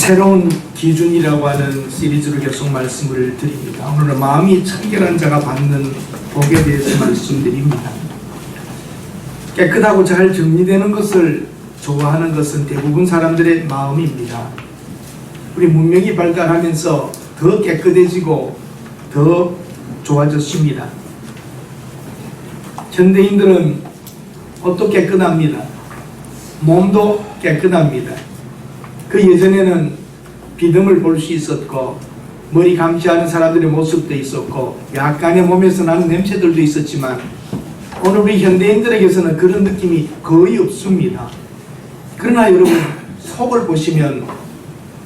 새로운 기준이라고 하는 시리즈로 계속 말씀을 드립니다. 오늘은 마음이 청결한 자가 받는 복에 대해서 말씀드립니다. 깨끗하고 잘 정리되는 것을 좋아하는 것은 대부분 사람들의 마음입니다. 우리 문명이 발달하면서 더 깨끗해지고 더 좋아졌습니다. 현대인들은 옷도 깨끗합니다. 몸도 깨끗합니다. 그 예전에는 비듬을 볼 수 있었고 머리 감시하는 사람들의 모습도 있었고 약간의 몸에서 나는 냄새들도 있었지만 오늘 우리 현대인들에게서는 그런 느낌이 거의 없습니다. 그러나 여러분, 속을 보시면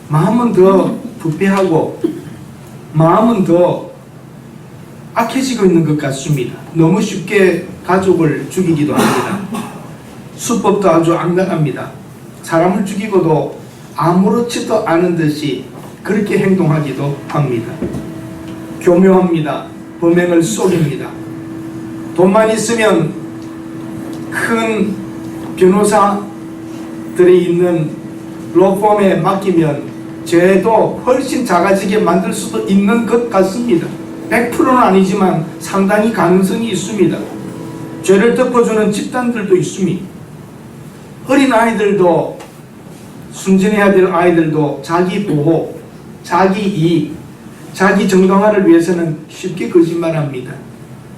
마음은 더 부패하고 마음은 더 악해지고 있는 것 같습니다. 너무 쉽게 가족을 죽이기도 합니다. 수법도 아주 악랄합니다. 사람을 죽이고도 아무렇지도 않은 듯이 그렇게 행동하기도 합니다. 교묘합니다. 범행을 속입니다. 돈만 있으면 큰 변호사들이 있는 로펌에 맡기면 죄도 훨씬 작아지게 만들 수도 있는 것 같습니다. 100%는 아니지만 상당히 가능성이 있습니다. 죄를 덮어주는 집단들도 있습니다. 어린 아이들도, 순진해야 될 아이들도 자기 보호, 자기 이익, 자기 정당화를 위해서는 쉽게 거짓말합니다.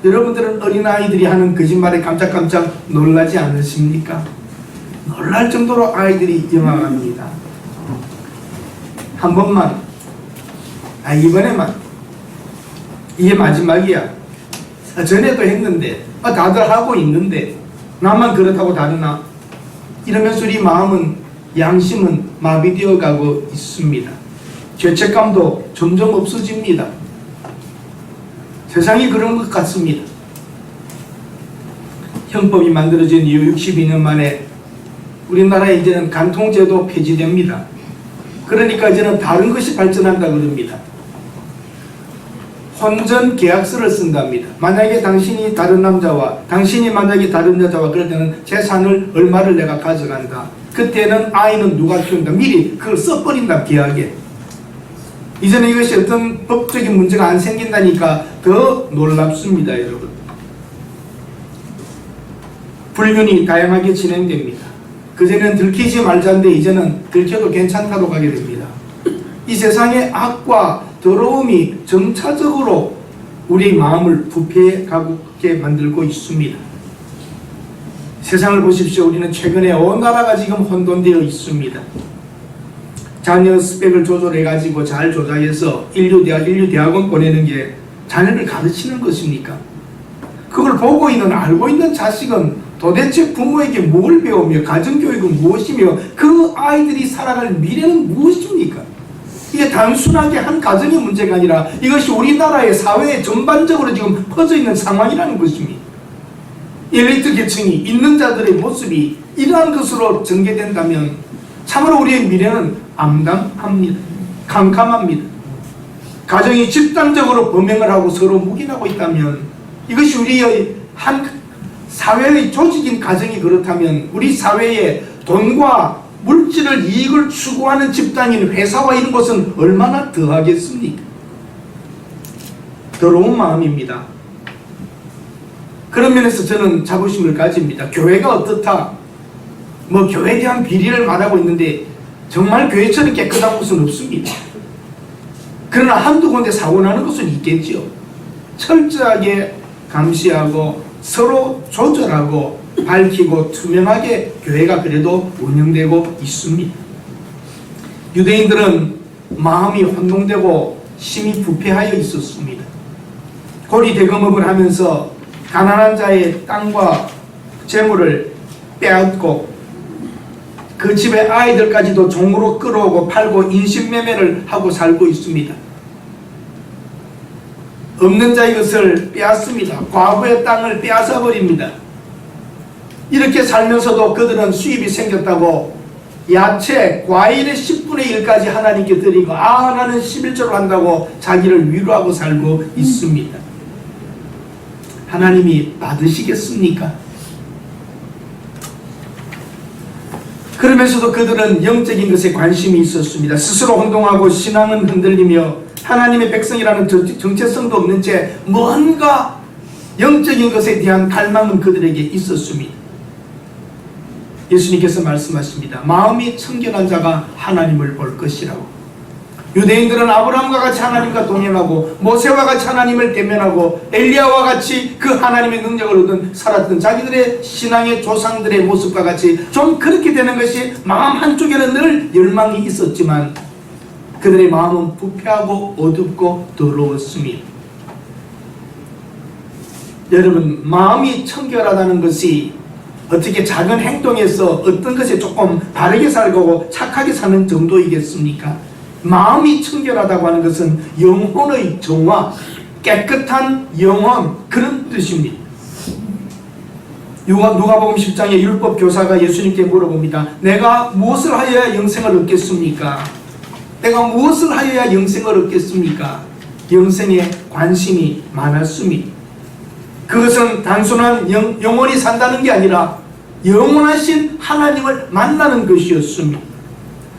여러분들은 어린아이들이 하는 거짓말에 깜짝깜짝 놀라지 않으십니까? 놀랄 정도로 아이들이 영악합니다. 한 번만, 이번에만, 이게 마지막이야. 전에도 했는데, 다들 하고 있는데 나만 그렇다고 다르나? 이러면서 우리 마음은, 양심은 마비되어 가고 있습니다. 죄책감도 점점 없어집니다. 세상이 그런 것 같습니다. 형법이 만들어진 이후 62년 만에 우리나라에 이제는 간통죄도 폐지됩니다. 그러니까 이제는 다른 것이 발전한다 그럽니다. 혼전 계약서를 쓴답니다. 만약에 당신이 다른 남자와 당신이 만약에 다른 여자와 그럴 때는 재산을 얼마를 내가 가져간다. 그때는 아이는 누가 키운다. 미리 그걸 써버린다, 계약에. 이제는 이것이 어떤 법적인 문제가 안 생긴다니까 더 놀랍습니다, 여러분. 불륜이 다양하게 진행됩니다. 그전에는 들키지 말자인데 이제는 들켜도 괜찮다고 가게 됩니다. 이 세상의 악과 더러움이 점차적으로 우리의 마음을 부패하게 만들고 있습니다. 세상을 보십시오. 우리는 최근에 온 나라가 지금 혼돈되어 있습니다. 자녀 스펙을 조절해가지고 잘 조작해서 인류대학원 보내는 게 자녀를 가르치는 것입니까? 그걸 보고 있는, 알고 있는 자식은 도대체 부모에게 뭘 배우며 가정교육은 무엇이며 그 아이들이 살아갈 미래는 무엇입니까? 이게 단순하게 한 가정의 문제가 아니라 이것이 우리나라의 사회에 전반적으로 지금 퍼져 있는 상황이라는 것입니다. 엘리트 계층이 있는 자들의 모습이 이러한 것으로 전개된다면 참으로 우리의 미래는 암담합니다. 캄캄합니다. 가정이 집단적으로 범행을 하고 서로 묵인하고 있다면 이것이 우리의 한 사회의 조직인 가정이 그렇다면 우리 사회에 돈과 물질을 이익을 추구하는 집단인 회사와 이런 것은 얼마나 더하겠습니까? 더러운 마음입니다. 그런 면에서 저는 자부심을 가집니다. 교회가 어떻다, 교회에 대한 비리를 말하고 있는데 정말 교회처럼 깨끗한 곳은 없습니다. 그러나 한두 군데 사고 나는 것은 있겠지요. 철저하게 감시하고 서로 조절하고 밝히고 투명하게 교회가 그래도 운영되고 있습니다. 유대인들은 마음이 혼동되고 심히 부패하여 있었습니다. 고리 대금업을 하면서 가난한 자의 땅과 재물을 빼앗고 그 집의 아이들까지도 종으로 끌어오고 팔고 인신매매를 하고 살고 있습니다. 없는 자의 것을 빼앗습니다. 과부의 땅을 빼앗아 버립니다. 이렇게 살면서도 그들은 수입이 생겼다고 야채, 과일의 10분의 1까지 하나님께 드리고 나는 11조로 한다고 자기를 위로하고 살고 있습니다. 하나님이 받으시겠습니까? 그러면서도 그들은 영적인 것에 관심이 있었습니다. 스스로 혼동하고 신앙은 흔들리며 하나님의 백성이라는 정체성도 없는 채 뭔가 영적인 것에 대한 갈망은 그들에게 있었습니다. 예수님께서 말씀하십니다. 마음이 청결한 자가 하나님을 볼 것이라고. 유대인들은 아브라함과 같이 하나님과 동행하고 모세와 같이 하나님을 대면하고 엘리야와 같이 그 하나님의 능력을 얻은 살았던 자기들의 신앙의 조상들의 모습과 같이 좀 그렇게 되는 것이 마음 한쪽에는 늘 열망이 있었지만 그들의 마음은 부패하고 어둡고 더러웠습니다. 여러분, 마음이 청결하다는 것이 어떻게 작은 행동에서 어떤 것에 조금 바르게 살고 착하게 사는 정도이겠습니까? 마음이 청결하다고 하는 것은 영혼의 정화, 깨끗한 영혼, 그런 뜻입니다. 누가복음 10장의 율법 교사가 예수님께 물어봅니다. 내가 무엇을 하여야 영생을 얻겠습니까? 내가 무엇을 하여야 영생을 얻겠습니까? 영생에 관심이 많았습니다. 그것은 단순한 영원히 산다는 게 아니라 영원하신 하나님을 만나는 것이었습니다.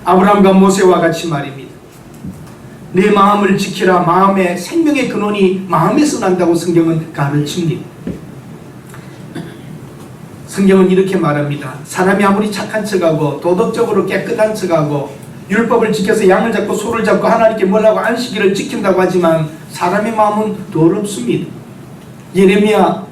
아브라함과 모세와 같이 말입니다. 내 마음을 지키라. 마음의 생명의 근원이 마음에서 난다고 성경은 가르칩니다. 성경은 이렇게 말합니다. 사람이 아무리 착한 척하고 도덕적으로 깨끗한 척하고 율법을 지켜서 양을 잡고 소를 잡고 하나님께 뭐라고 안식일을 지킨다고 하지만 사람의 마음은 더럽습니다. 예레미야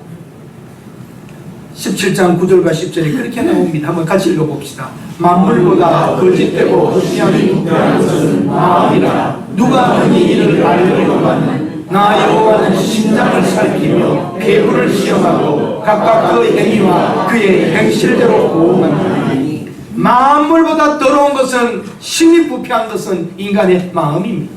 17장 9절과 10절에 그렇게 나옵니다. 한번 같이 읽어봅시다. 만물보다 거짓되고 헛되하는 것은 마음이라. 누가 능히 이를 알려고만 나 여호와는 심장을 살피며 폐부를 시험하고 각각 그 행위와 그의 행실대로 보응하나니. 만물보다 더러운 것은, 심히 부패한 것은 인간의 마음입니다.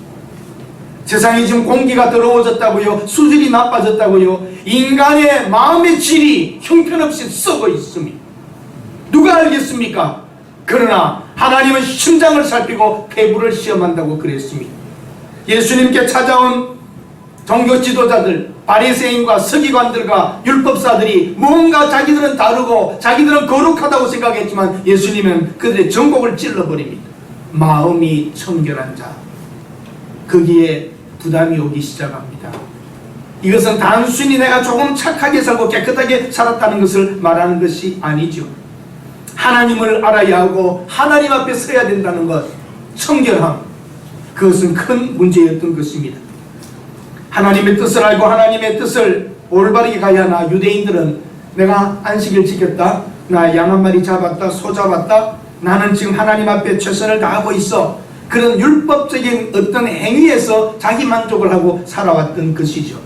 세상이 지금 공기가 더러워졌다고요, 수질이 나빠졌다고요, 인간의 마음의 질이 형편없이 썩어 있습니다. 누가 알겠습니까? 그러나 하나님은 심장을 살피고 폐부를 시험한다고 그랬습니다. 예수님께 찾아온 종교 지도자들, 바리새인과 서기관들과 율법사들이 뭔가 자기들은 다르고 자기들은 거룩하다고 생각했지만 예수님은 그들의 전곡을 찔러버립니다. 마음이 청결한 자, 거기에 부담이 오기 시작합니다. 이것은 단순히 내가 조금 착하게 살고 깨끗하게 살았다는 것을 말하는 것이 아니죠. 하나님을 알아야 하고 하나님 앞에 서야 된다는 것, 청결함, 그것은 큰 문제였던 것입니다. 하나님의 뜻을 알고 하나님의 뜻을 올바르게 가야 하나. 유대인들은 내가 안식일 지켰다, 나 양 한 마리 잡았다, 소 잡았다, 나는 지금 하나님 앞에 최선을 다하고 있어, 그런 율법적인 어떤 행위에서 자기 만족을 하고 살아왔던 것이죠.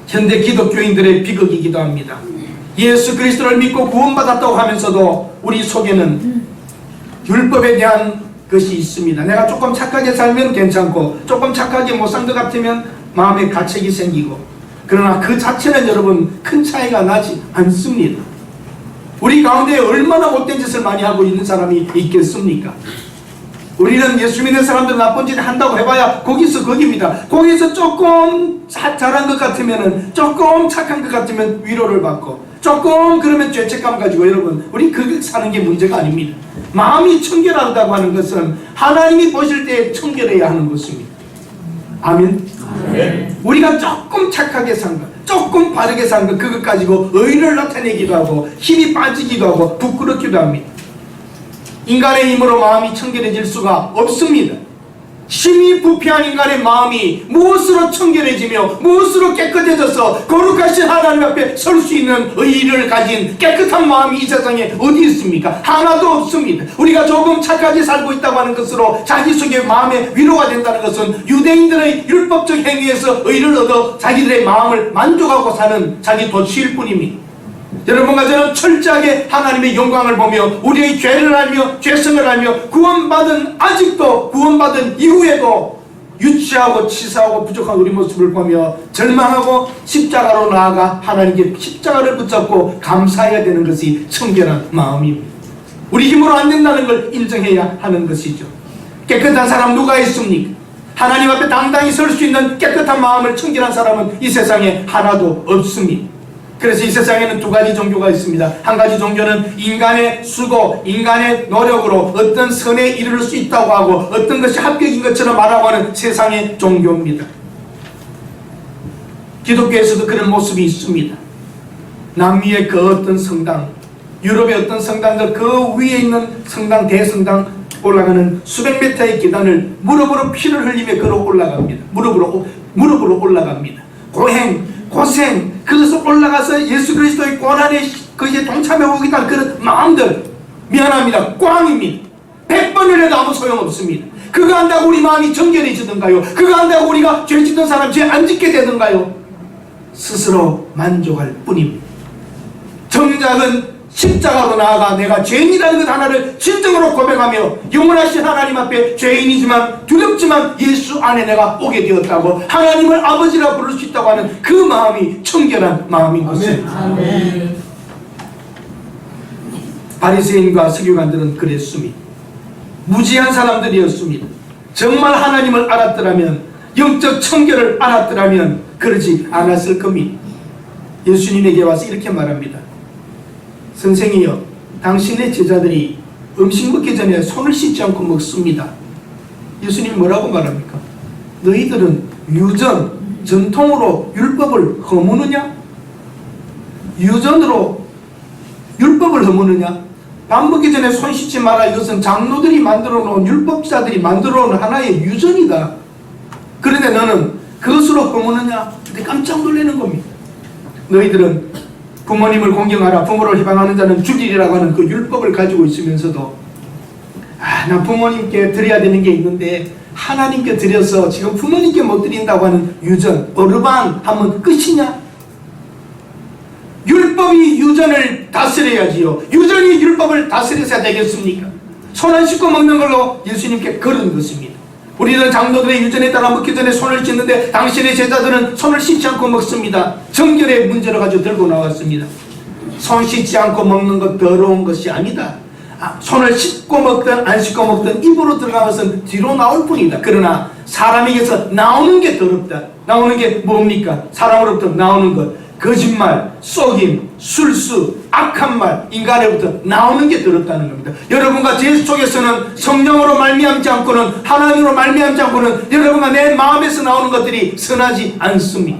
현대 기독교인들의 비극이기도 합니다. 예수 그리스도를 믿고 구원받았다고 하면서도 우리 속에는 율법에 대한 것이 있습니다. 내가 조금 착하게 살면 괜찮고 조금 착하게 못 산 것 같으면 마음에 가책이 생기고, 그러나 그 자체는 여러분 큰 차이가 나지 않습니다. 우리 가운데 얼마나 못된 짓을 많이 하고 있는 사람이 있겠습니까? 우리는 예수 믿는 사람들 나쁜 짓 한다고 해봐야 거기서 거기입니다. 거기서 조금 잘한 것 같으면, 조금 착한 것 같으면 위로를 받고, 조금 그러면 죄책감 가지고, 여러분 우리 그렇게 사는 게 문제가 아닙니다. 마음이 청결하다고 하는 것은 하나님이 보실 때 청결해야 하는 것입니다. 아멘. 우리가 조금 착하게 산 것, 조금 바르게 산 것, 그것 가지고 의의를 나타내기도 하고 힘이 빠지기도 하고 부끄럽기도 합니다. 인간의 힘으로 마음이 청결해질 수가 없습니다. 심히 부패한 인간의 마음이 무엇으로 청결해지며 무엇으로 깨끗해져서 거룩하신 하나님 앞에 설 수 있는 의의를 가진 깨끗한 마음이 이 세상에 어디 있습니까? 하나도 없습니다. 우리가 조금 착하게 살고 있다고 하는 것으로 자기 속에 마음에 위로가 된다는 것은 유대인들의 율법적 행위에서 의의를 얻어 자기들의 마음을 만족하고 사는 자기 도취일 뿐입니다. 여러분과 저는 철저하게 하나님의 영광을 보며 우리의 죄를 알며 죄성을 알며 아직도 구원받은 이후에도 유치하고 치사하고 부족한 우리 모습을 보며 절망하고 십자가로 나아가 하나님께 십자가를 붙잡고 감사해야 되는 것이 청결한 마음입니다. 우리 힘으로 안 된다는 걸 인정해야 하는 것이죠. 깨끗한 사람 누가 있습니까? 하나님 앞에 당당히 설 수 있는 깨끗한 마음을 청결한 사람은 이 세상에 하나도 없습니다. 그래서 이 세상에는 두 가지 종교가 있습니다. 한 가지 종교는 인간의 수고, 인간의 노력으로 어떤 선에 이르를 수 있다고 하고 어떤 것이 합격인 것처럼 말하고 하는 세상의 종교입니다. 기독교에서도 그런 모습이 있습니다. 남미의 그 어떤 성당, 유럽의 어떤 성당들 그 위에 있는 성당, 대성당 올라가는 수백 미터의 계단을 무릎으로 피를 흘리며 걸어 올라갑니다. 무릎으로 올라갑니다. 고생, 그래서 올라가서 예수 그리스도의 고난에 거기에 동참해보겠다는 그런 마음들, 미안합니다. 꽝입니다. 100번을 해도 아무 소용없습니다. 그거 한다고 우리 마음이 정결해지던가요? 그거 한다고 우리가 죄 짓던 사람 죄 안 짓게 되던가요? 스스로 만족할 뿐입니다. 정작은 십자가로 나아가 내가 죄인이라는 것 하나를 진정으로 고백하며 영원하신 하나님 앞에 죄인이지만 두렵지만 예수 안에 내가 오게 되었다고 하나님을 아버지라 부를 수 있다고 하는 그 마음이 청결한 마음인 것입니다. 바리새인과 서기관들은 그랬습니다. 무지한 사람들이었습니다. 정말 하나님을 알았더라면, 영적 청결을 알았더라면 그러지 않았을 겁니다. 예수님에게 와서 이렇게 말합니다. 선생이여, 당신의 제자들이 음식 먹기 전에 손을 씻지 않고 먹습니다. 예수님이 뭐라고 말합니까? 너희들은 전통으로 율법을 허무느냐? 유전으로 율법을 허무느냐? 밥 먹기 전에 손 씻지 마라. 이것은 장로들이 만들어 놓은, 율법자들이 만들어 놓은 하나의 유전이다. 그런데 너는 그것으로 허무느냐? 근데 깜짝 놀라는 겁니다. 너희들은 부모님을 공경하라, 부모를 희망하는 자는 죽이리라고 하는 그 율법을 가지고 있으면서도 나 부모님께 드려야 되는 게 있는데 하나님께 드려서 지금 부모님께 못 드린다고 하는 유전, 어르반 하면 끝이냐? 율법이 유전을 다스려야지요. 유전이 율법을 다스려야 되겠습니까? 손 안 씻고 먹는 걸로 예수님께 걸은 것입니다. 우리는 장로들의 유전에 따라 먹기 전에 손을 씻는데 당신의 제자들은 손을 씻지 않고 먹습니다. 정결의 문제를 가지고 들고 나왔습니다. 손 씻지 않고 먹는 것 더러운 것이 아니다. 손을 씻고 먹든 안 씻고 먹든 입으로 들어간 것은 뒤로 나올 뿐이다. 그러나 사람에게서 나오는 게 더럽다. 나오는 게 뭡니까? 사람으로부터 나오는 것. 거짓말, 속임, 술수, 악한 말, 인간으로부터 나오는 게 더럽다는 겁니다. 여러분과 제 속에서는 성령으로 말미암지 않고는, 하나님으로 말미암지 않고는 여러분과 내 마음에서 나오는 것들이 선하지 않습니다.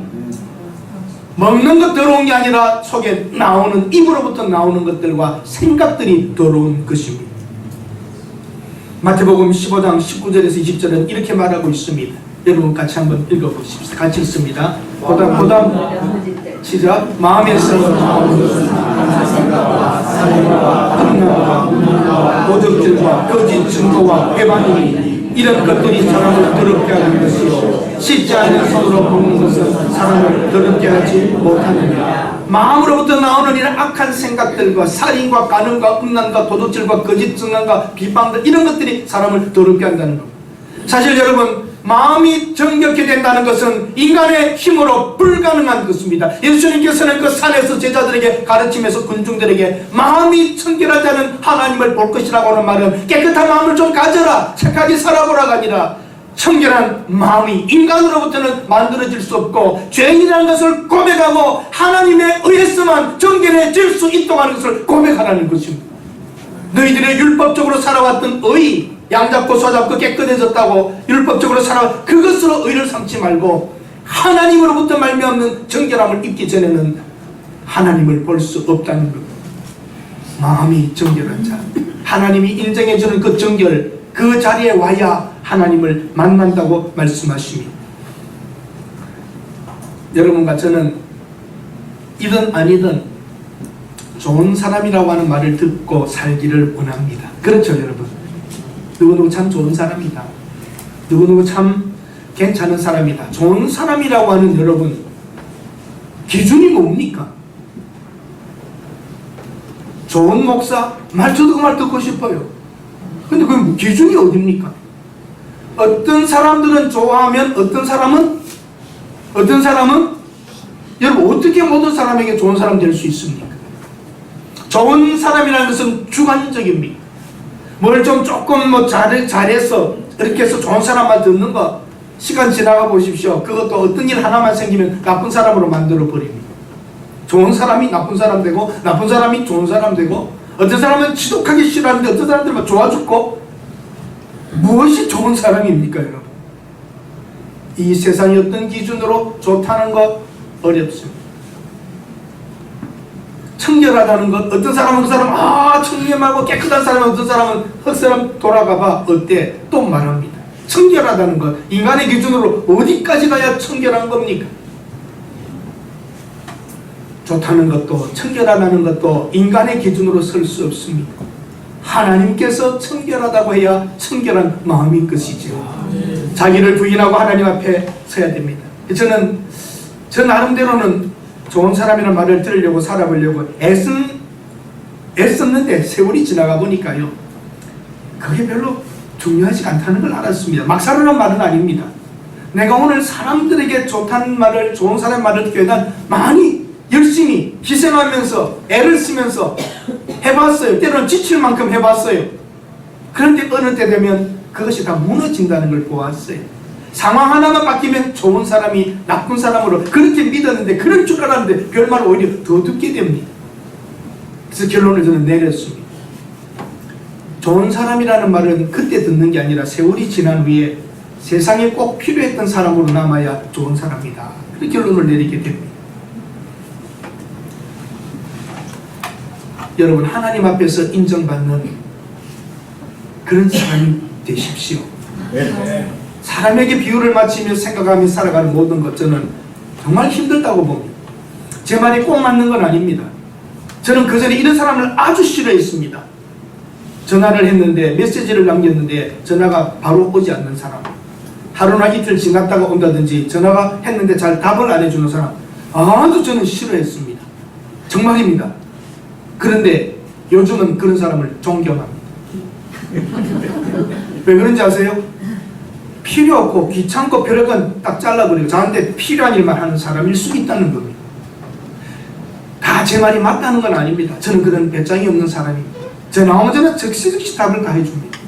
먹는 것 더러운 게 아니라 속에 나오는, 입으로부터 나오는 것들과 생각들이 더러운 것입니다. 마태복음 15장 19절에서 20절은 이렇게 말하고 있습니다. 여러분 같이 한번 읽어보십시오. 같이 읽습니다. 보담 시작. 마음에서 모독질과 거짓 증거와 회방이 이런 것들이 사람을 더럽게 하는 것이요 씻지 않은 손으로 먹는 것은 사람을 더럽게 하지 못하느냐. 마음으로부터 나오는 이런 악한 생각들과 살인과 간음과 음란과 도둑질과 거짓 증언과 비방들, 이런 것들이 사람을 더럽게 한다는 겁니다. 사실 여러분, 마음이 정결케 된다는 것은 인간의 힘으로 불가능한 것입니다. 예수님께서는 그 산에서 제자들에게 가르치면서 군중들에게 마음이 청결하지 않은 하나님을 볼 것이라고 하는 말은 깨끗한 마음을 좀 가져라, 착하게 살아보라가 아니라 청결한 마음이 인간으로부터는 만들어질 수 없고 죄인이라는 것을 고백하고 하나님에 의해서만 정결해질 수 있도록 하는 것을 고백하라는 것입니다. 너희들의 율법적으로 살아왔던 의, 양잡고 소잡고 깨끗해졌다고 율법적으로 살아, 그것으로 의를 삼지 말고 하나님으로부터 말미암는 정결함을 입기 전에는 하나님을 볼 수 없다는 것. 마음이 정결한 자, 하나님이 인정해주는 그 정결, 그 자리에 와야 하나님을 만난다고 말씀하십니다. 여러분과 저는 이든 아니든 좋은 사람이라고 하는 말을 듣고 살기를 원합니다. 그렇죠, 여러분? 누구누구 참 좋은 사람이다. 누구누구 참 괜찮은 사람이다. 좋은 사람이라고 하는 여러분, 기준이 뭡니까? 좋은 목사? 저도 그 말 듣고 싶어요. 근데 그 기준이 어딥니까? 어떤 사람들은 좋아하면 어떤 사람은 여러분 어떻게 모든 사람에게 좋은 사람 될 수 있습니까? 좋은 사람이라는 것은 주관적입니다. 뭘 좀 조금 잘해서 이렇게 해서 좋은 사람만 듣는 거, 시간 지나가 보십시오. 그것도 어떤 일 하나만 생기면 나쁜 사람으로 만들어 버립니다. 좋은 사람이 나쁜 사람 되고, 나쁜 사람이 좋은 사람 되고, 어떤 사람은 지독하게 싫어하는데 어떤 사람들은 좋아 죽고. 무엇이 좋은 사람입니까, 여러분? 이 세상이 어떤 기준으로 좋다는 것 어렵습니다. 청결하다는 것, 어떤 사람은 그 사람 청렴하고 깨끗한 사람은 어떤 사람은 흑사람 돌아가봐 어때? 또 말합니다. 청결하다는 것, 인간의 기준으로 어디까지 가야 청결한 겁니까? 좋다는 것도 청결하다는 것도 인간의 기준으로 설 수 없습니다. 하나님께서 청결하다고 해야 청결한 마음인 것이죠. 자기를 부인하고 하나님 앞에 서야 됩니다. 저는 저 나름대로는 좋은 사람이라는 말을 들으려고 살아보려고 애썼는데 세월이 지나가 보니까요, 그게 별로 중요하지 않다는 걸 알았습니다. 막 살으란 말은 아닙니다. 내가 오늘 사람들에게 좋다는 말을, 좋은 사람의 말을 듣기 위해 많이 열심히 희생하면서 애를 쓰면서 해봤어요. 때로는 지칠 만큼 해봤어요. 그런데 어느 때 되면 그것이 다 무너진다는 걸 보았어요. 상황 하나만 바뀌면 좋은 사람이 나쁜 사람으로 그렇게 믿었는데, 그런 줄 알았는데 결말을 오히려 더 듣게 됩니다. 그래서 결론을 저는 내렸습니다. 좋은 사람이라는 말은 그때 듣는 게 아니라 세월이 지난 후에 세상에 꼭 필요했던 사람으로 남아야 좋은 사람이다. 그 결론을 내리게 됩니다. 여러분, 하나님 앞에서 인정받는 그런 사람이 되십시오. 사람에게 비유를 맞추며 생각하며 살아가는 모든 것, 저는 정말 힘들다고 봅니다. 제 말이 꼭 맞는 건 아닙니다. 저는 그전에 이런 사람을 아주 싫어했습니다. 전화를 했는데, 메시지를 남겼는데 전화가 바로 오지 않는 사람, 하루나 이틀 지났다가 온다든지 전화가 했는데 잘 답을 안 해주는 사람, 아주 저는 싫어했습니다. 정말입니다. 그런데 요즘은 그런 사람을 존경합니다. 왜 그런지 아세요? 필요 없고 귀찮고 별건 딱 잘라버리고 저한테 필요한 일만 하는 사람일 수 있다는 겁니다. 다 제 말이 맞다는 건 아닙니다. 저는 그런 배짱이 없는 사람입니다. 저 나오면 저는 즉시 답을 다 해줍니다.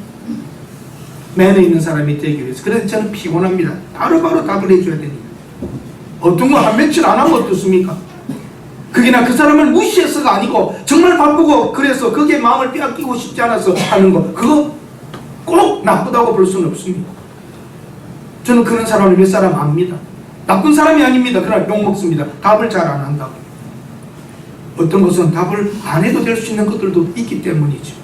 매너 있는 사람이 되기 위해서. 그래서 저는 피곤합니다. 바로바로 답을 해줘야 됩니다. 어떤 거 한 며칠 안 하면 어떻습니까? 그게 나 그 사람을 무시해서가 아니고 정말 바쁘고 그래서 그게 마음을 빼앗기고 싶지 않아서 하는 거, 그거 꼭 나쁘다고 볼 수는 없습니다. 저는 그런 사람을 몇 사람 압니다. 나쁜 사람이 아닙니다. 그러나 욕먹습니다. 답을 잘 안 한다고. 어떤 것은 답을 안 해도 될 수 있는 것들도 있기 때문이죠.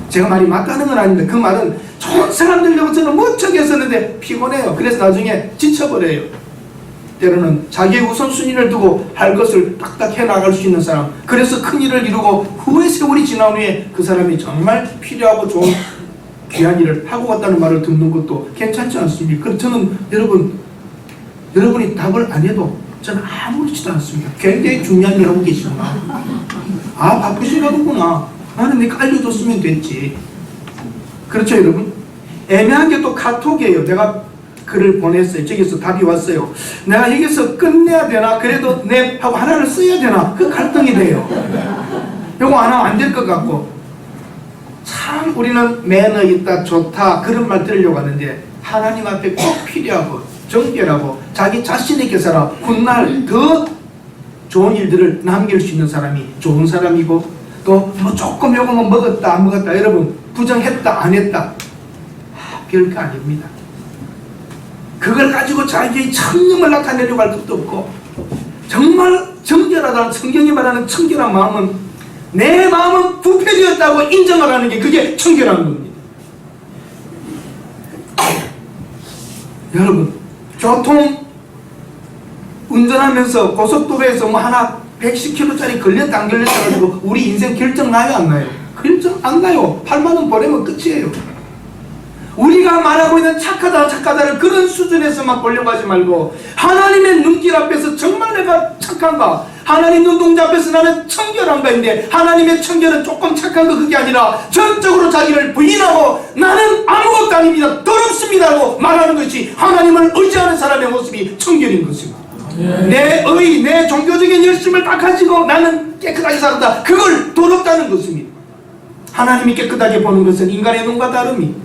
제가 말이 맞다는 건 아닌데, 그 말은 좋은 사람들이라고 저는 멋쩍게 했었는데 피곤해요. 그래서 나중에 지쳐버려요. 때로는 자기의 우선순위를 두고 할 것을 딱딱 해나갈 수 있는 사람, 그래서 큰 일을 이루고 후에 세월이 지난 후에 그 사람이 정말 필요하고 좋은 귀한 일을 하고 갔다는 말을 듣는 것도 괜찮지 않습니까? 그래서 저는 여러분이 답을 안 해도 저는 아무렇지도 않습니다. 굉장히 중요한 일을 하고 계시구나. 바쁘신가 보구나. 나는 내가 알려줬으면 됐지. 그렇죠, 여러분? 애매한 게 또 카톡이에요. 내가 글을 보냈어요. 저기서 답이 왔어요. 내가 여기서 끝내야 되나? 그래도 내 하고 하나를 써야 되나? 그 갈등이 돼요. 요거 안 하면 안 될 것 같고. 참 우리는 매너 있다, 좋다, 그런 말 들으려고 하는데, 하나님 앞에 꼭 필요하고 정결하고 자기 자신에게 살아 훗날 더 좋은 일들을 남길 수 있는 사람이 좋은 사람이고, 또 뭐 조금 요거 뭐 먹었다 안 먹었다, 여러분 부정했다 안 했다, 별거 아닙니다. 그걸 가지고 자기의 청렴을 나타내려고 할 것도 없고, 정말 정결하다는 성경이 말하는 청결한 마음은 내 마음은 부패되었다고 인정하라는 게, 그게 청결한 겁니다. 여러분, 교통 운전하면서 고속도로에서 뭐 하나 110km짜리 걸렸다 안 걸렸다 가지고 우리 인생 결정 나요 안 나요? 결정 안 나요. 8만 원 보내면 끝이에요. 우리가 말하고 있는 착하다 착하다를 그런 수준에서만 보려고 하지 말고, 하나님의 눈길 앞에서 정말 내가 착한가, 하나님 눈동자 앞에서 나는 청결한가인데, 하나님의 청결은 조금 착한 거 그게 아니라 전적으로 자기를 부인하고 나는 아무것도 아닙니다, 더럽습니다 라고 말하는 것이 하나님을 의지하는 사람의 모습이 청결인 것입니다. 내 의, 내 종교적인 열심을 다 가지고 나는 깨끗하게 살았다, 그걸 더럽다는 것입니다. 하나님이 깨끗하게 보는 것은 인간의 눈과 다름이,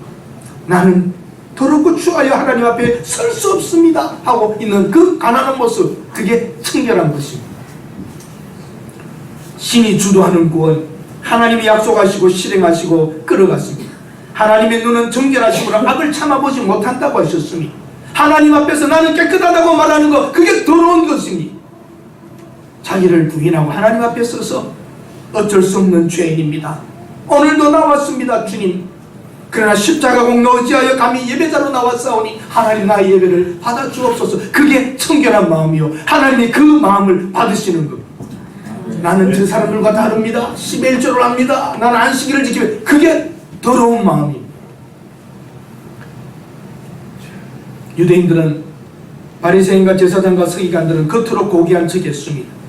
나는 더럽고 추하여 하나님 앞에 설 수 없습니다 하고 있는 그 가난한 모습, 그게 청결한 것입니다. 신이 주도하는 구원, 하나님이 약속하시고 실행하시고 끌어갔습니다. 하나님의 눈은 정결하심으로 악을 참아보지 못한다고 하셨으니 하나님 앞에서 나는 깨끗하다고 말하는 것, 그게 더러운 것입니다. 자기를 부인하고 하나님 앞에 서서 어쩔 수 없는 죄인입니다. 오늘도 나왔습니다, 주님. 그러나 십자가공 어찌하여 감히 예배자로 나왔사오니 하나님 나의 예배를 받아주옵소서. 그게 청결한 마음이요, 하나님이 그 마음을 받으시는 겁니다. 나는 저 사람들과 다릅니다. 11조를 합니다. 나는 안식일을 지키며, 그게 더러운 마음입니다. 유대인들은 바리새인과 제사장과 서기관들은 겉으로 고귀한 척했습니다.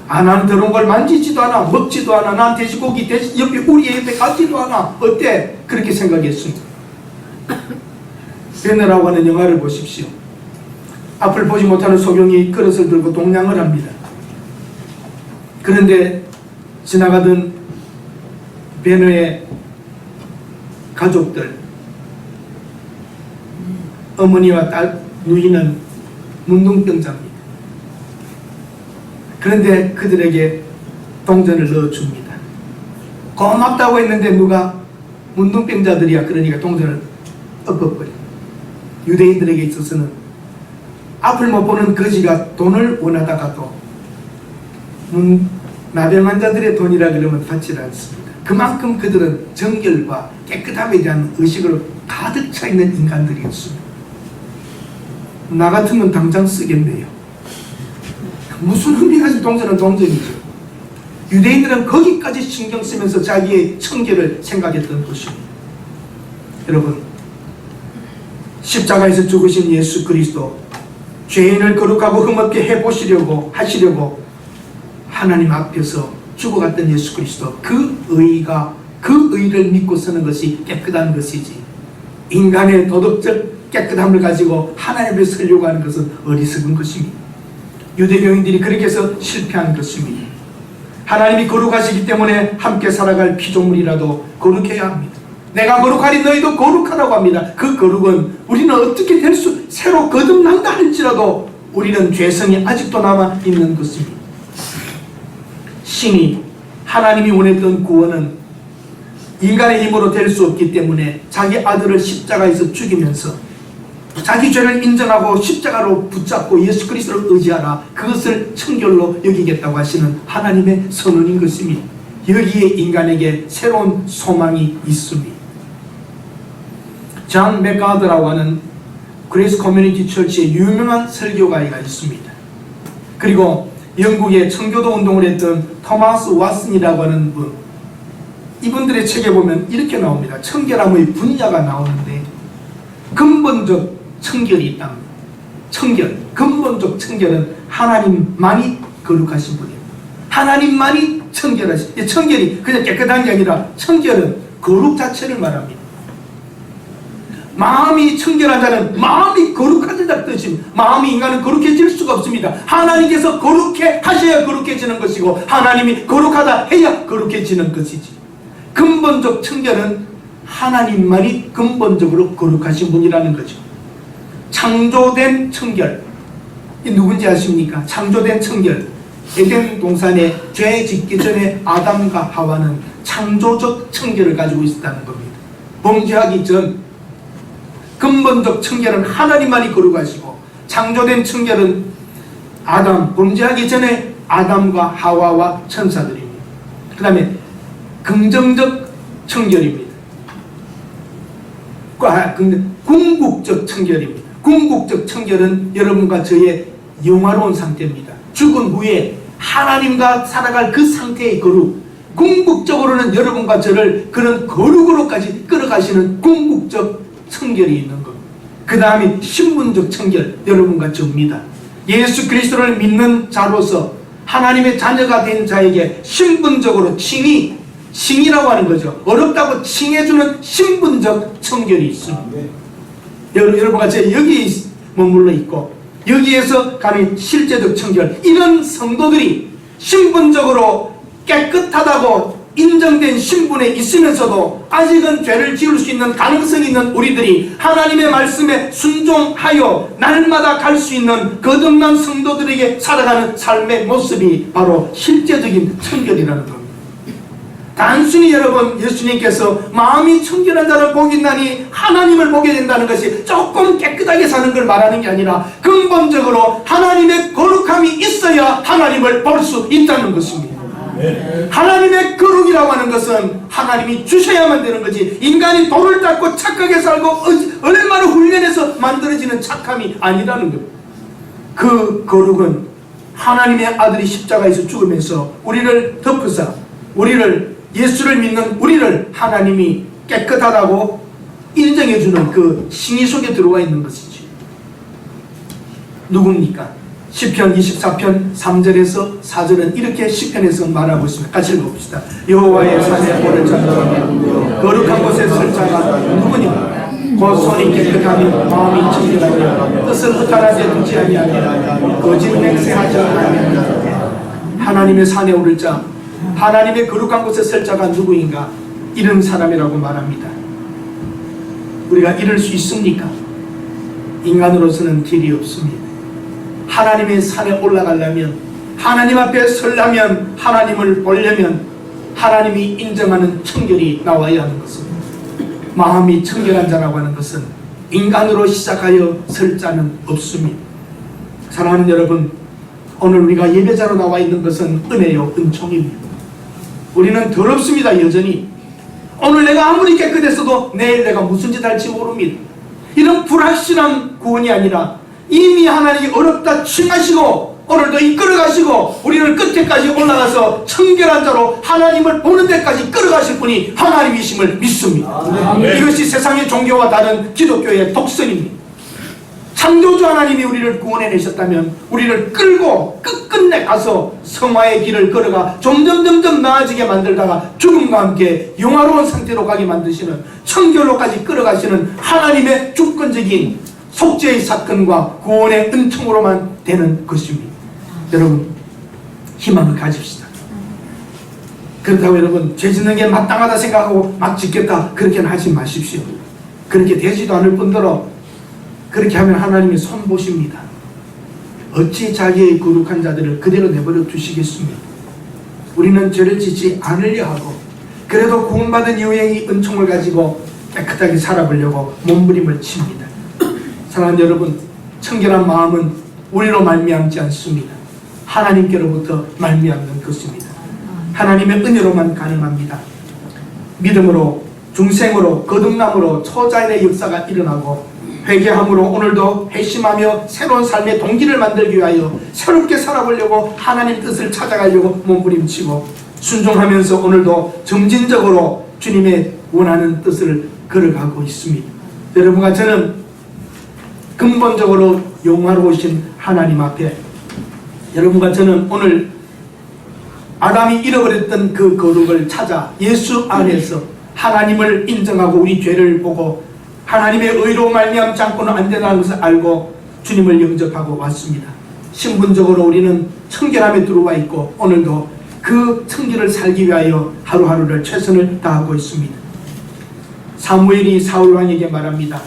나는 더러운 걸 만지지도 않아, 먹지도 않아, 난 돼지고기 옆에 우리의 옆에 가지도 않아, 어때? 그렇게 생각했습니다. 베너라고 하는 영화를 보십시오. 앞을 보지 못하는 소경이 그릇을 들고 동냥을 합니다. 그런데 지나가던 베너의 가족들, 어머니와 딸, 누이는 문둥병자입니다. 그런데 그들에게 동전을 넣어줍니다. 고맙다고 했는데 누가 문둥병자들이야 그러니까 동전을 엎어버려. 유대인들에게 있어서는 앞을 못 보는 거지가 돈을 원하다가도 나병 환자들의 돈이라 그러면 받지 않습니다. 그만큼 그들은 정결과 깨끗함에 대한 의식으로 가득 차 있는 인간들이었습니다. 나 같으면 당장 쓰겠네요. 무슨 의미가 있는 동전은 동전이죠. 유대인들은 거기까지 신경 쓰면서 자기의 청결을 생각했던 것입니다. 여러분, 십자가에서 죽으신 예수 그리스도, 죄인을 거룩하고 흠없게 하시려고 하나님 앞에서 죽어갔던 예수 그리스도, 그 의를 믿고 서는 것이 깨끗한 것이지, 인간의 도덕적 깨끗함을 가지고 하나님 앞에 서려고 하는 것은 어리석은 것입니다. 유대교인들이 그렇게 해서 실패한 것입니다. 하나님이 거룩하시기 때문에 함께 살아갈 피조물이라도 거룩해야 합니다. 내가 거룩하니 너희도 거룩하라고 합니다. 그 거룩은 우리는 어떻게 될 수, 새로 거듭난다 할지라도 우리는 죄성이 아직도 남아있는 것입니다. 신이, 하나님이 원했던 구원은 인간의 힘으로 될 수 없기 때문에 자기 아들을 십자가에서 죽이면서 자기 죄를 인정하고 십자가로 붙잡고 예수 그리스도를 의지하라, 그것을 청결로 여기겠다고 하시는 하나님의 선언인 것입니다. 여기에 인간에게 새로운 소망이 있습니다. 존 맥가더라고 하는 그레이스 커뮤니티 처치의 유명한 설교가가 있습니다. 그리고 영국의 청교도 운동을 했던 토마스 왓슨이라고 하는 분, 이분들의 책에 보면 이렇게 나옵니다. 청결함의 분야가 나오는데 근본적 청결이 있답니다. 청결, 근본적 청결은 하나님만이 거룩하신 분이에요. 하나님만이 청결하신, 청결이 그냥 깨끗한 게 아니라 청결은 거룩 자체를 말합니다. 마음이 청결한 자는 마음이 거룩하다는 뜻입니다. 마음이 인간은 거룩해질 수가 없습니다. 하나님께서 거룩해 하셔야 거룩해지는 것이고 하나님이 거룩하다 해야 거룩해지는 것이지. 근본적 청결은 하나님만이 근본적으로 거룩하신 분이라는 거죠. 창조된 청결, 이 누군지 아십니까? 창조된 청결. 에덴 동산에 죄 짓기 전에 아담과 하와는 창조적 청결을 가지고 있었다는 겁니다. 범죄하기 전 근본적 청결은 하나님만이 거룩하시고, 창조된 청결은 범죄하기 전에 아담과 하와와 천사들입니다. 그 다음에 긍정적 청결입니다. 궁극적 청결입니다. 궁극적 청결은 여러분과 저의 영화로운 상태입니다. 죽은 후에 하나님과 살아갈 그 상태의 거룩, 궁극적으로는 여러분과 저를 그런 거룩으로까지 끌어가시는 궁극적 청결이 있는 것. 그 다음에 신분적 청결, 여러분과 저입니다. 예수 그리스도를 믿는 자로서 하나님의 자녀가 된 자에게 신분적으로 칭이라고 하는 거죠. 어렵다고 칭해주는 신분적 청결이 있습니다. 여러분과 저 여기 머물러 있고 여기에서 가는 실제적 청결, 이런 성도들이 신분적으로 깨끗하다고 인정된 신분에 있으면서도 아직은 죄를 지을 수 있는 가능성이 있는 우리들이 하나님의 말씀에 순종하여 날마다 갈 수 있는 거듭난 성도들에게 살아가는 삶의 모습이 바로 실제적인 청결이라는 겁니다. 단순히 여러분, 예수님께서 마음이 청결한 자를 복이 있나니 하나님을 보게 된다는 것이 조금 깨끗하게 사는 걸 말하는 게 아니라 근본적으로 하나님의 거룩함이 있어야 하나님을 볼 수 있다는 것입니다. 하나님의 거룩이라고 하는 것은 하나님이 주셔야만 되는 거지, 인간이 돌을 닦고 착하게 살고 얼마나 훈련해서 만들어지는 착함이 아니라는 겁니다. 그 거룩은 하나님의 아들이 십자가에서 죽으면서 우리를 덮으사 우리를, 예수를 믿는 우리를 하나님이 깨끗하다고 인정해주는 그 싱이 속에 들어와 있는 것이지. 누굽니까? 시편 24편 3절에서 4절은 이렇게 시편에서 말하고 있습니다. 같이 읽어봅시다. 여호와의 산에 오를 자는 거룩한 곳에 설 자가 누구냐? 곧 손이 깨끗하며 마음이 청결하며 뜻을 허탈하게 두지 아니하며 거짓 맹세하지 아니하며 하나님의 산에 오를 자, 하나님의 거룩한 곳에 설 자가 누구인가? 이런 사람이라고 말합니다. 우리가 이럴 수 있습니까? 인간으로서는 길이 없습니다. 하나님의 산에 올라가려면, 하나님 앞에 서려면, 하나님을 보려면 하나님이 인정하는 청결이 나와야 하는 것입니다. 마음이 청결한 자라고 하는 것은 인간으로 시작하여 설 자는 없습니다. 사랑하는 여러분, 오늘 우리가 예배자로 나와 있는 것은 은혜요, 은총입니다. 우리는 더럽습니다. 여전히 오늘 내가 아무리 깨끗했어도 내일 내가 무슨 짓 할지 모릅니다. 이런 불확실한 구원이 아니라 이미 하나님이 어렵다 칭하시고 오늘도 이끌어가시고 우리를 끝에까지 올라가서 청결한 자로 하나님을 보는 데까지 끌어가실 분이 하나님이심을 믿습니다. 이것이 세상의 종교와 다른 기독교의 독선입니다. 창조주 하나님이 우리를 구원해내셨다면 우리를 끌고 끝끝내 가서 성화의 길을 걸어가 점점 나아지게 만들다가 죽음과 함께 영화로운 상태로 가게 만드시는, 청결로까지 끌어가시는 하나님의 주권적인 속죄의 사건과 구원의 은총으로만 되는 것입니다. 여러분, 희망을 가집시다. 그렇다고 여러분 죄 짓는 게 마땅하다 생각하고 막 짓겠다 그렇게는 하지 마십시오. 그렇게 되지도 않을 뿐더러 그렇게 하면 하나님이 손보십니다. 어찌 자기의 거룩한 자들을 그대로 내버려 두시겠습니까? 우리는 죄를 짓지 않으려 하고 그래도 구원받은 이후의 은총을 가지고 깨끗하게 살아보려고 몸부림을 칩니다. 사랑하는 여러분, 청결한 마음은 우리로 말미암지 않습니다. 하나님께로부터 말미암는 것입니다. 하나님의 은혜로만 가능합니다. 믿음으로, 중생으로, 거듭남으로 초자연의 역사가 일어나고 회개함으로 오늘도 회심하며 새로운 삶의 동기를 만들기 위하여 새롭게 살아보려고 하나님 뜻을 찾아가려고 몸부림치고 순종하면서 오늘도 점진적으로 주님의 원하는 뜻을 걸어가고 있습니다. 여러분과 저는 근본적으로 영화로우신 하나님 앞에, 여러분과 저는 오늘 아담이 잃어버렸던 그 거룩을 찾아 예수 안에서 하나님을 인정하고 우리 죄를 보고 하나님의 의로 말미암지 않고는 안 된다는 것을 알고 주님을 영접하고 왔습니다. 신분적으로 우리는 청결함에 들어와 있고 오늘도 그 청결을 살기 위하여 하루하루를 최선을 다하고 있습니다. 사무엘이 사울 왕에게 말합니다.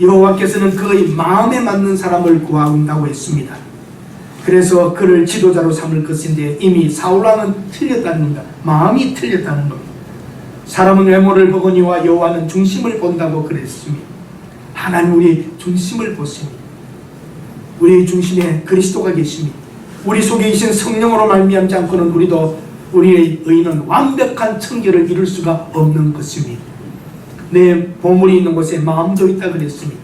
여호와께서는 그의 마음에 맞는 사람을 구한다고 했습니다. 그래서 그를 지도자로 삼을 것인데 이미 사울 왕은 틀렸다는 겁니다. 마음이 틀렸다는 겁니다. 사람은 외모를 보거니와 여호와는 중심을 본다고 그랬습니다. 하나님 우리 중심을 보십니다. 우리의 중심에 그리스도가 계십니다. 우리 속에 계신 성령으로 말미암지 않고는 우리의 의는 완벽한 청결을 이룰 수가 없는 것입니다. 내 보물이 있는 곳에 마음도 있다 그랬습니다.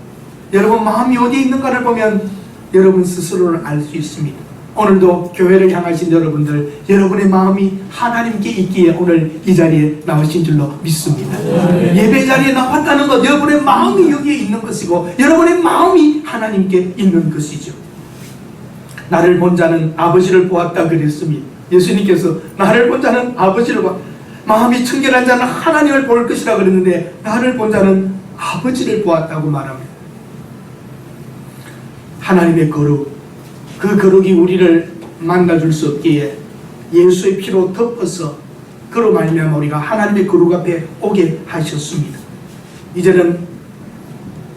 여러분 마음이 어디에 있는가를 보면 여러분 스스로를 알 수 있습니다. 오늘도 교회를 향하신 여러분들, 여러분의 마음이 하나님께 있기에 오늘 이 자리에 나오신 줄로 믿습니다. 예배 자리에 나왔다는 것, 여러분의 마음이 여기에 있는 것이고 여러분의 마음이 하나님께 있는 것이죠. 나를 본 자는 아버지를 보았다 그랬습니다. 예수님께서 나를 본 자는 아버지를 보았다. 마음이 청결한 자는 하나님을 볼 것이라 그랬는데 나를 본 자는 아버지를 보았다고 말합니다. 하나님의 거룩, 그 거룩이 우리를 만나줄 수 없기에 예수의 피로 덮어서 그 그로 말미암아 우리가 하나님의 거룩 앞에 오게 하셨습니다. 이제는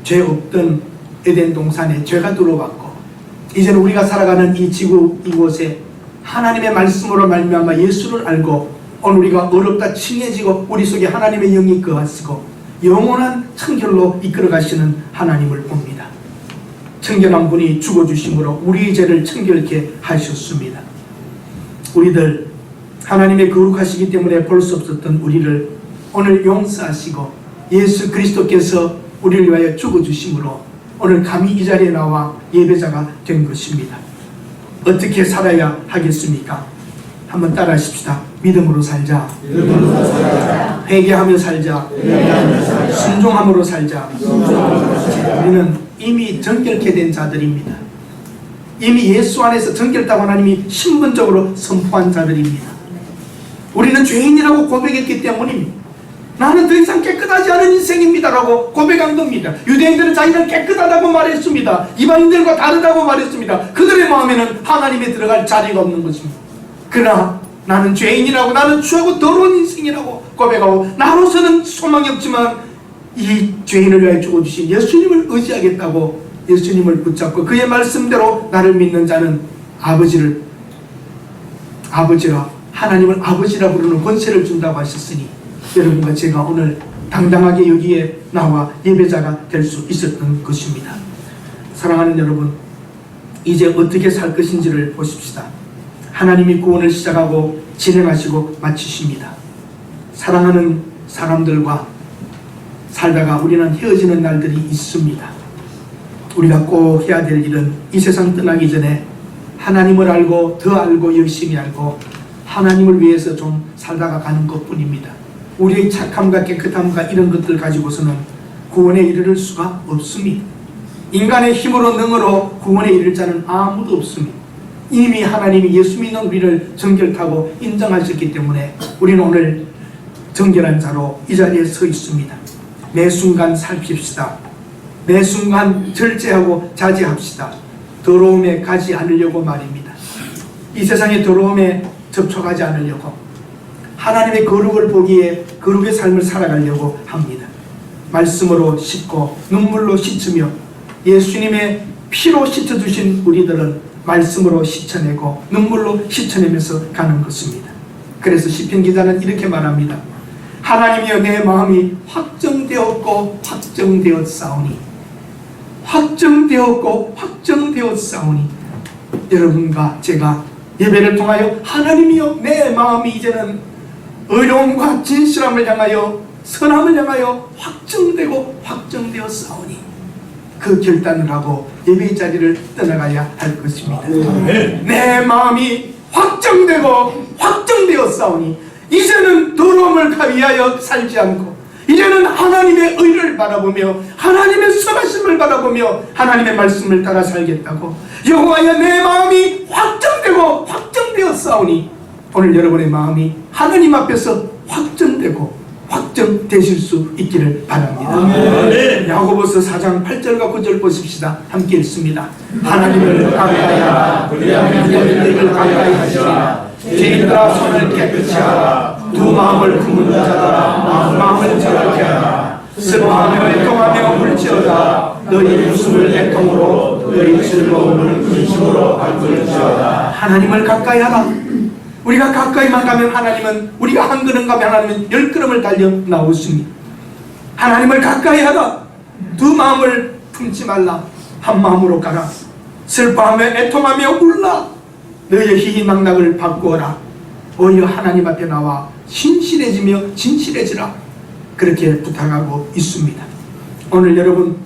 죄 없던 에덴 동산에 죄가 들어왔고, 이제는 우리가 살아가는 이 지구 이곳에 하나님의 말씀으로 말미암아 예수를 알고 오늘 우리가 어렵다 칭해지고 우리 속에 하나님의 영이 거하시고 영원한 청결로 이끌어 가시는 하나님을 봅니다. 청결한 분이 죽어주심으로 우리의 죄를 청결케 하셨습니다. 우리들 하나님의 거룩하시기 때문에 볼 수 없었던 우리를 오늘 용서하시고 예수 그리스도께서 우리를 위하여 죽어주심으로 오늘 감히 이 자리에 나와 예배자가 된 것입니다. 어떻게 살아야 하겠습니까? 한번 따라 하십시다. 믿음으로 살자. 회개하며 살자. 순종함으로 살자. 우리는 이미 정결케 된 자들입니다. 이미 예수 안에서 정결다고 하나님이 신분적으로 선포한 자들입니다. 우리는 죄인이라고 고백했기 때문입니다. 나는 더 이상 깨끗하지 않은 인생입니다라고 고백한 겁니다. 유대인들은 자기는 깨끗하다고 말했습니다. 이방인들과 다르다고 말했습니다. 그들의 마음에는 하나님에 들어갈 자리가 없는 것입니다. 그러나 나는 죄인이라고, 나는 추하고 더러운 인생이라고 고백하고 나로서는 소망이 없지만 이 죄인을 위하여 죽어주신 예수님을 의지하겠다고 예수님을 붙잡고 그의 말씀대로 나를 믿는 자는 아버지가 하나님을 아버지라 부르는 권세를 준다고 하셨으니 여러분과 제가 오늘 당당하게 여기에 나와 예배자가 될 수 있었던 것입니다. 사랑하는 여러분, 이제 어떻게 살 것인지를 보십시다. 하나님이 구원을 시작하고 진행하시고 마치십니다. 사랑하는 사람들과 살다가 우리는 헤어지는 날들이 있습니다. 우리가 꼭 해야 될 일은 이 세상 떠나기 전에 하나님을 알고 더 알고 열심히 알고 하나님을 위해서 좀 살다가 가는 것뿐입니다. 우리의 착함과 깨끗함과 이런 것들 가지고서는 구원에 이르를 수가 없습니다. 인간의 힘으로 능으로 구원에 이를 자는 아무도 없습니다. 이미 하나님이 예수 믿는 우리를 정결하고 인정하셨기 때문에 우리는 오늘 정결한 자로 이 자리에 서 있습니다. 매 순간 살핍시다. 매 순간 절제하고 자제합시다. 더러움에 가지 않으려고 말입니다. 이 세상의 더러움에 접촉하지 않으려고 하나님의 거룩을 보기에 거룩의 삶을 살아가려고 합니다. 말씀으로 씻고 눈물로 씻으며 예수님의 피로 씻어주신 우리들은 말씀으로 씻어내고 눈물로 씻어내면서 가는 것입니다. 그래서 시편 기자는 이렇게 말합니다. 하나님이여 내 마음이 확정되었고 확정되었사오니, 확정되었고 확정되었사오니. 여러분과 제가 예배를 통하여 하나님이여 내 마음이 이제는 의로움과 진실함을 향하여 선함을 향하여 확정되고 확정되었사오니, 그 결단을 하고 예배의 자리를 떠나가야 할 것입니다. 내 마음이 확정되고 확정되었사오니 이제는 더러움을 가위하여 살지 않고 이제는 하나님의 의를 바라보며 하나님의 선하심을 바라보며 하나님의 말씀을 따라 살겠다고 여호와여 내 마음이 확정되고 확정되었사오니. 오늘 여러분의 마음이 하나님 앞에서 확정되고 확정되실 수 있기를 바랍니다. 야고보서 4장 8절과 9절 보십시다. 함께 읽습니다. 하나님을 가까이하라. 그리하면 너희를 가까이 하시리라. 죄인들아 손을 깨끗이 하라. 두 마음을 품은 자들아 마음을 정하게 하라. 슬퍼하며 애통하며 울지어다. 너희 웃음을 애통으로 너희 즐거움을 근심으로 바꿀지어다. 하나님을 가까이 하라. 우리가 가까이만 가면 하나님은, 우리가 한 걸음 가면 하나님은 10걸음을 달려 나오십니다. 하나님을 가까이 하라. 두 마음을 품지 말라. 한 마음으로 가라. 슬퍼하며 애통하며 울라. 너희의 희희낙낙을 바꾸어라. 오히려 하나님 앞에 나와 신실해지며 진실해지라. 그렇게 부탁하고 있습니다. 오늘 여러분,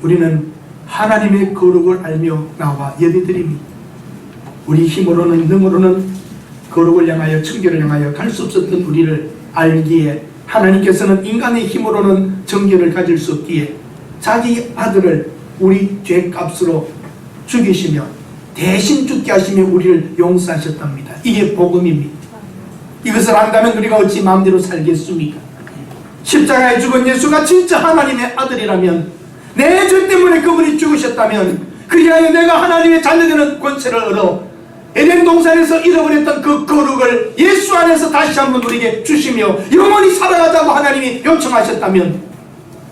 우리는 하나님의 거룩을 알며 나와 예배드립니다. 우리 힘으로는 능으로는 거룩을 향하여 청결을 향하여 갈 수 없었던 우리를 알기에 하나님께서는 인간의 힘으로는 정결을 가질 수 없기에 자기 아들을 우리 죄값으로 죽이시며 대신 죽게 하시며 우리를 용서하셨답니다. 이게 복음입니다. 이것을 안다면 우리가 어찌 마음대로 살겠습니까? 십자가에 죽은 예수가 진짜 하나님의 아들이라면, 내 죄 때문에 그분이 죽으셨다면 그리하여 내가 하나님의 자녀되는 권세를 얻어 에덴 동산에서 잃어버렸던 그 거룩을 예수 안에서 다시 한번 우리에게 주시며 영원히 살아가자고 하나님이 요청하셨다면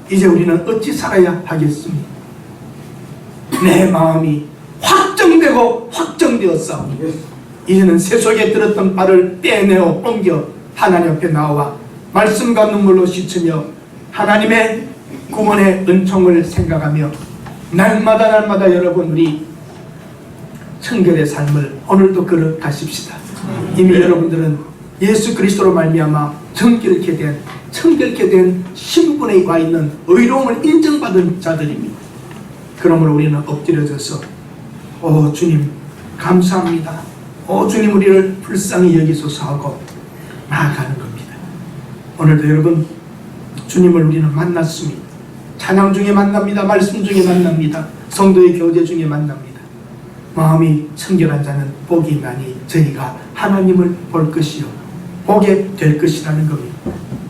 이제 우리는 어찌 살아야 하겠습니까? 내 마음이 확정되고 확정되었사오니 이제는 세속에 들었던 바를 빼내어 옮겨 하나님 앞에 나와 말씀과 눈물로 씻으며 하나님의 구원의 은총을 생각하며 날마다 여러분 우리 청결의 삶을 오늘도 걸어가십시다. 이미 여러분들은 예수 그리스도로 말미암아 정결케 된 신분에 와 있는 의로움을 인정받은 자들입니다. 그러므로 우리는 엎드려져서 오 주님 감사합니다. 오 주님 우리를 불쌍히 여기소서 하고 나아가는 겁니다. 오늘도 여러분 주님을 우리는 만났습니다. 찬양 중에 만납니다. 말씀 중에 만납니다. 성도의 교제 중에 만납니다. 마음이 청결한 자는 복이 있나니 저희가 하나님을 볼 것이요 보게 될 것이라는 겁니다.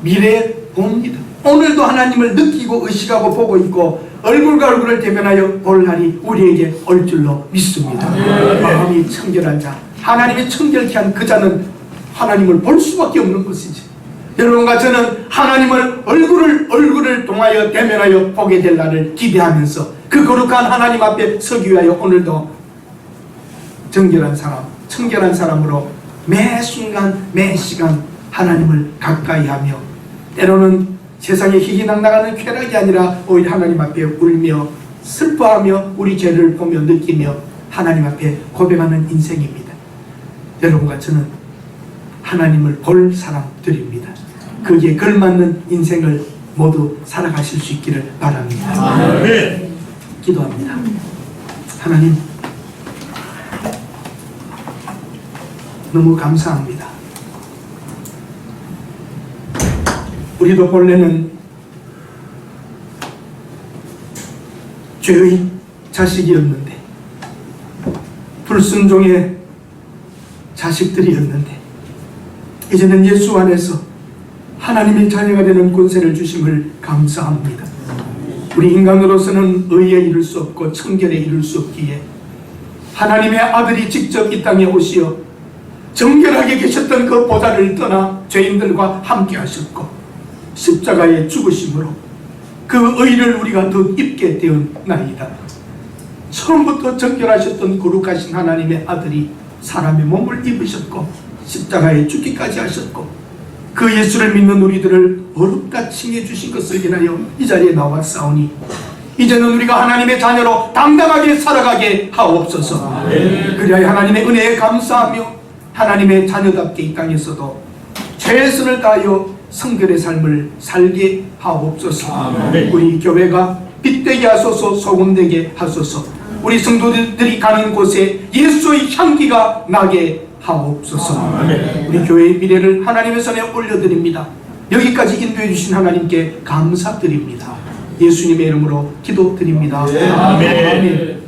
미래에 봅니다. 오늘도 하나님을 느끼고 의식하고 보고 있고 얼굴과 얼굴을 대면하여 볼 날이 우리에게 올 줄로 믿습니다. 마음이 청결한 자, 하나님이 청결케 한 그 자는 하나님을 볼 수밖에 없는 것이지. 여러분과 저는 하나님을 얼굴을 통하여 대면하여 보게 될 날을 기대하면서 그 거룩한 하나님 앞에 서기 위하여 오늘도 정결한 사람, 청결한 사람으로 매 순간 매 시간 하나님을 가까이 하며 때로는 세상에 희희낙낙하는 쾌락이 아니라 오히려 하나님 앞에 울며 슬퍼하며 우리 죄를 보며 느끼며 하나님 앞에 고백하는 인생입니다. 여러분과 저는 하나님을 볼 사람들입니다. 거기에 걸맞는 인생을 모두 살아가실 수 있기를 바랍니다. 아멘. 기도합니다. 하나님 너무 감사합니다. 우리도 본래는 죄의 자식이었는데 불순종의 자식들이었는데 이제는 예수 안에서 하나님의 자녀가 되는 권세를 주심을 감사합니다. 우리 인간으로서는 의에 이를 수 없고 청결에 이를 수 없기에 하나님의 아들이 직접 이 땅에 오시어 정결하게 계셨던 그 보좌를 떠나 죄인들과 함께 하셨고 십자가에 죽으심으로 그 의를 우리가 덧입게 되었나이다. 처음부터 정결하셨던 거룩하신 하나님의 아들이 사람의 몸을 입으셨고 십자가에 죽기까지 하셨고 그 예수를 믿는 우리들을 어렵다 칭해 주신 것을 인하여 이 자리에 나왔사오니 이제는 우리가 하나님의 자녀로 당당하게 살아가게 하옵소서. 그리하여 하나님의 은혜에 감사하며 하나님의 자녀답게 이 땅에서도 최선을 다하여 성결의 삶을 살게 하옵소서. 우리 교회가 빛되게 하소서, 소금되게 하소서. 우리 성도들이 가는 곳에 예수의 향기가 나게 하옵소서. 우리 교회의 미래를 하나님의 손에 올려드립니다. 여기까지 인도해 주신 하나님께 감사드립니다. 예수님의 이름으로 기도드립니다. 아멘.